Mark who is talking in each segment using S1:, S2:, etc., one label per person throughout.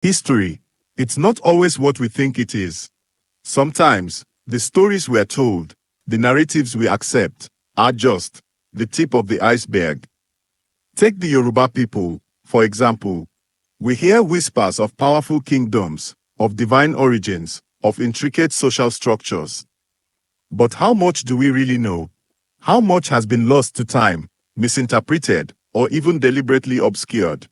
S1: History. It's not always what we think it is. Sometimes, the stories we are told, the narratives we accept, are just the tip of the iceberg. Take the Yoruba people, for example. We hear whispers of powerful kingdoms, of divine origins, of intricate social structures. But how much do we really know? How much has been lost to time, misinterpreted, or even deliberately obscured?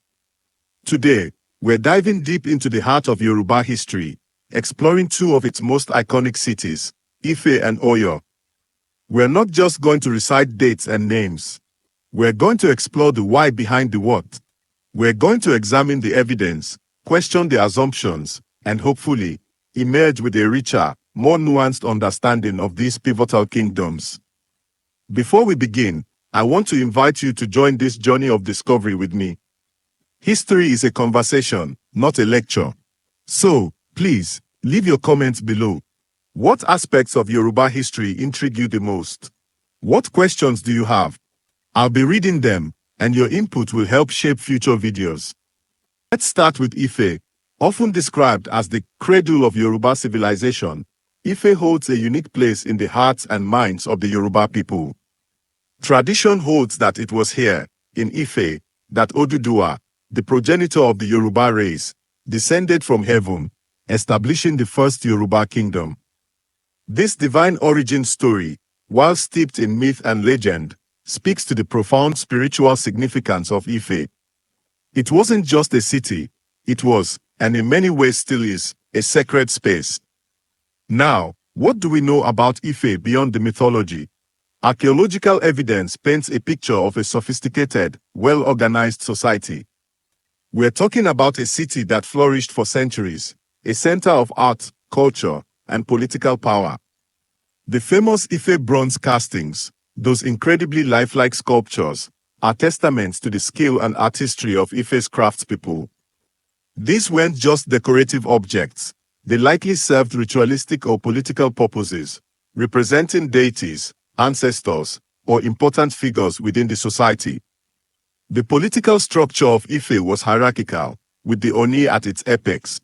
S1: Today, we're diving deep into the heart of Yoruba history, exploring two of its most iconic cities, Ife and Oyo. We're not just going to recite dates and names. We're going to explore the why behind the what. We're going to examine the evidence, question the assumptions, and hopefully, emerge with a richer, more nuanced understanding of these pivotal kingdoms. Before we begin, I want to invite you to join this journey of discovery with me. History is a conversation, not a lecture. So, please, leave your comments below. What aspects of Yoruba history intrigue you the most? What questions do you have? I'll be reading them, and your input will help shape future videos. Let's start with Ife. Often described as the cradle of Yoruba civilization, Ife holds a unique place in the hearts and minds of the Yoruba people. Tradition holds that it was here, in Ife, that Oduduwa, the progenitor of the Yoruba race, descended from heaven, establishing the first Yoruba kingdom. This divine origin story, while steeped in myth and legend, speaks to the profound spiritual significance of Ife. It wasn't just a city, it was, and in many ways still is, a sacred space. Now, what do we know about Ife beyond the mythology? Archaeological evidence paints a picture of a sophisticated, well-organized society. We're talking about a city that flourished for centuries, a center of art, culture, and political power. The famous Ife bronze castings, those incredibly lifelike sculptures, are testaments to the skill and artistry of Ife's craftspeople. These weren't just decorative objects, they likely served ritualistic or political purposes, representing deities, ancestors, or important figures within the society. The political structure of Ife was hierarchical, with the ourney at its apex.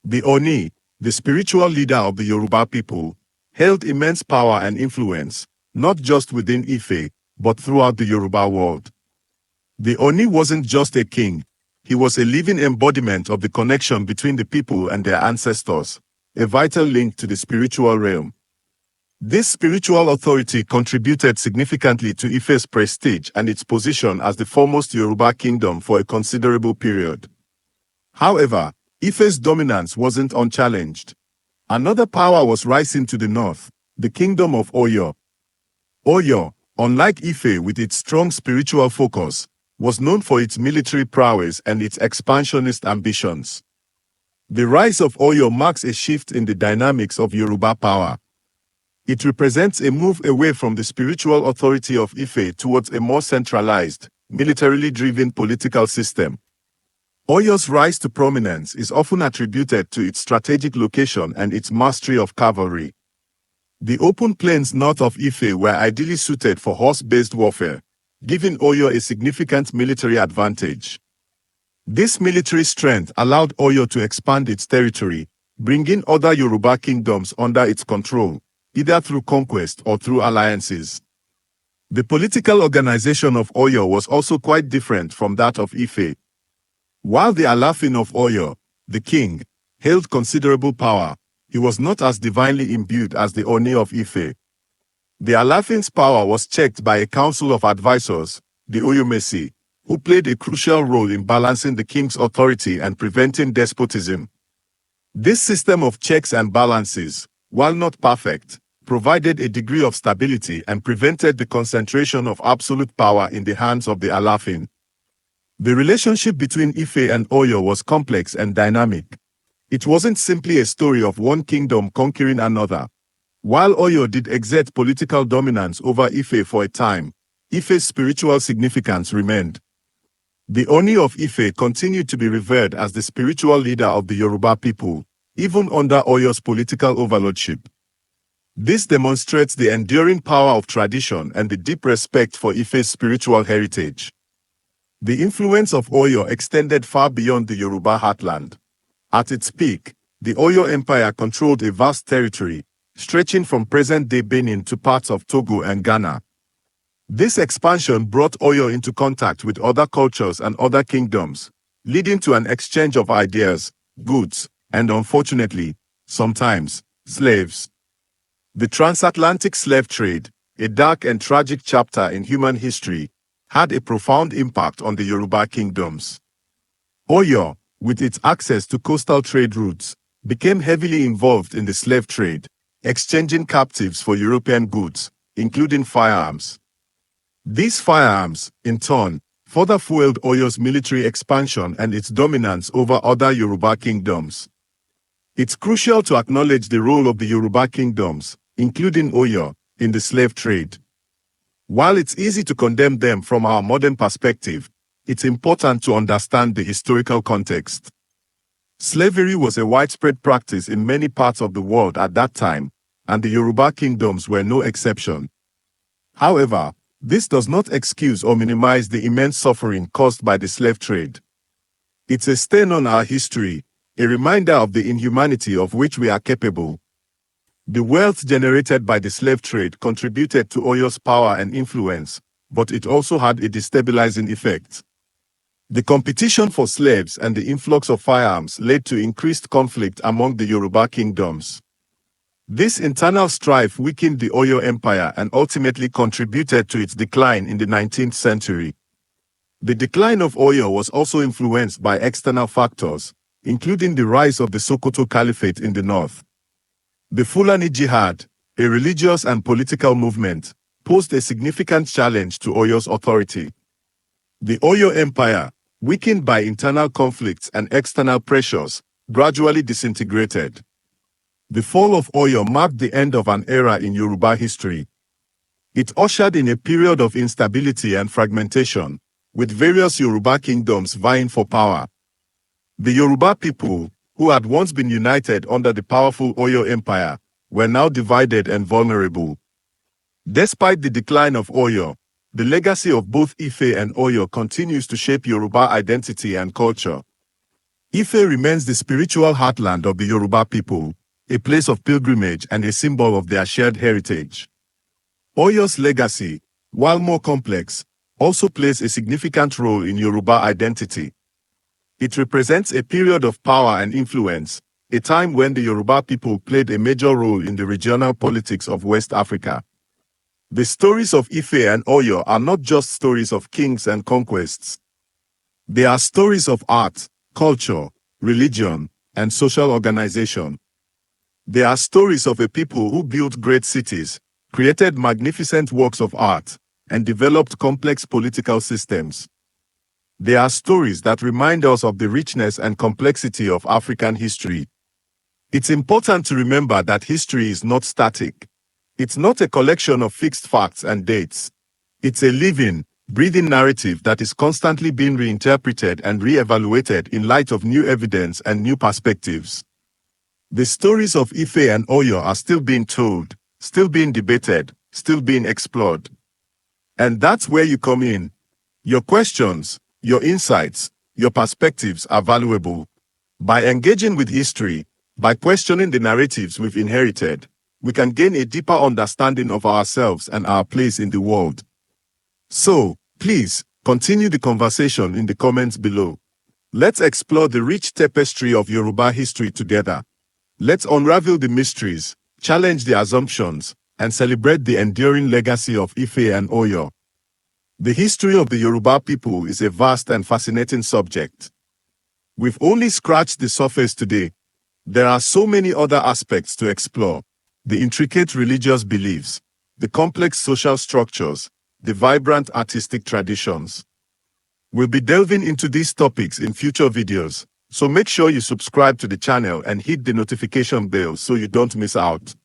S1: The ourney, the spiritual leader of the Yoruba people, held immense power and influence, not just within Ife, but throughout the Yoruba world. The ourney wasn't just a king, he was a living embodiment of the connection between the people and their ancestors, a vital link to the spiritual realm. This spiritual authority contributed significantly to Ife's prestige and its position as the foremost Yoruba kingdom for a considerable period. However, Ife's dominance wasn't unchallenged. Another power was rising to the north, the kingdom of Oyo. Oyo, unlike Ife with its strong spiritual focus, was known for its military prowess and its expansionist ambitions. The rise of Oyo marks a shift in the dynamics of Yoruba power. It represents a move away from the spiritual authority of Ife towards a more centralized, militarily driven political system. Oyo's rise to prominence is often attributed to its strategic location and its mastery of cavalry. The open plains north of Ife were ideally suited for horse-based warfare, giving Oyo a significant military advantage. This military strength allowed Oyo to expand its territory, bringing other Yoruba kingdoms under its control, either through conquest or through alliances. The political organization of Oyo was also quite different from that of Ife. While the Alafin of Oyo, the king, held considerable power, he was not as divinely imbued as the ourney of Ife. The Alafin's power was checked by a council of advisors, the Oyomesi, who played a crucial role in balancing the king's authority and preventing despotism. This system of checks and balances, while not perfect, provided a degree of stability and prevented the concentration of absolute power in the hands of the Alafin. The relationship between Ife and Oyo was complex and dynamic. It wasn't simply a story of one kingdom conquering another. While Oyo did exert political dominance over Ife for a time, Ife's spiritual significance remained. The ourney of Ife continued to be revered as the spiritual leader of the Yoruba people, even under Oyo's political overlordship. This demonstrates the enduring power of tradition and the deep respect for Ife's spiritual heritage. The influence of Oyo extended far beyond the Yoruba heartland. At its peak, the Oyo Empire controlled a vast territory, stretching from present-day Benin to parts of Togo and Ghana. This expansion brought Oyo into contact with other cultures and other kingdoms, leading to an exchange of ideas, goods, and unfortunately, sometimes, slaves. The transatlantic slave trade, a dark and tragic chapter in human history, had a profound impact on the Yoruba kingdoms. Oyo, with its access to coastal trade routes, became heavily involved in the slave trade, exchanging captives for European goods, including firearms. These firearms, in turn, further fueled Oyo's military expansion and its dominance over other Yoruba kingdoms. It's crucial to acknowledge the role of the Yoruba kingdoms, including Oyo, in the slave trade. While it's easy to condemn them from our modern perspective, it's important to understand the historical context. Slavery was a widespread practice in many parts of the world at that time, and the Yoruba kingdoms were no exception. However, this does not excuse or minimize the immense suffering caused by the slave trade. It's a stain on our history, a reminder of the inhumanity of which we are capable. The wealth generated by the slave trade contributed to Oyo's power and influence, but it also had a destabilizing effect. The competition for slaves and the influx of firearms led to increased conflict among the Yoruba kingdoms. This internal strife weakened the Oyo Empire and ultimately contributed to its decline in the 19th century. The decline of Oyo was also influenced by external factors, including the rise of the Sokoto Caliphate in the north. The Fulani Jihad, a religious and political movement, posed a significant challenge to Oyo's authority. The Oyo Empire, weakened by internal conflicts and external pressures, gradually disintegrated. The fall of Oyo marked the end of an era in Yoruba history. It ushered in a period of instability and fragmentation, with various Yoruba kingdoms vying for power. The Yoruba people, who had once been united under the powerful Oyo Empire, were now divided and vulnerable. Despite the decline of Oyo, the legacy of both Ife and Oyo continues to shape Yoruba identity and culture. Ife remains the spiritual heartland of the Yoruba people, a place of pilgrimage and a symbol of their shared heritage. Oyo's legacy, while more complex, also plays a significant role in Yoruba identity. It represents a period of power and influence, a time when the Yoruba people played a major role in the regional politics of West Africa. The stories of Ife and Oyo are not just stories of kings and conquests. They are stories of art, culture, religion, and social organization. They are stories of a people who built great cities, created magnificent works of art, and developed complex political systems. They are stories that remind us of the richness and complexity of African history. It's important to remember that history is not static. It's not a collection of fixed facts and dates. It's a living, breathing narrative that is constantly being reinterpreted and re-evaluated in light of new evidence and new perspectives. The stories of Ife and Oyo are still being told, still being debated, still being explored. And that's where you come in. Your questions, your insights, your perspectives are valuable. By engaging with history, by questioning the narratives we've inherited, we can gain a deeper understanding of ourselves and our place in the world. So, please, continue the conversation in the comments below. Let's explore the rich tapestry of Yoruba history together. Let's unravel the mysteries, challenge the assumptions, and celebrate the enduring legacy of Ife and Oyo. The history of the Yoruba people is a vast and fascinating subject. We've only scratched the surface today. There are so many other aspects to explore: the intricate religious beliefs, the complex social structures, the vibrant artistic traditions. We'll be delving into these topics in future videos, so make sure you subscribe to the channel and hit the notification bell so you don't miss out.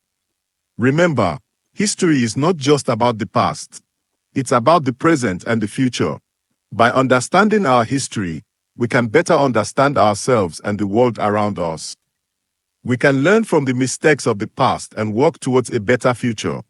S1: Remember, history is not just about the past. It's about the present and the future. By understanding our history, we can better understand ourselves and the world around us. We can learn from the mistakes of the past and work towards a better future.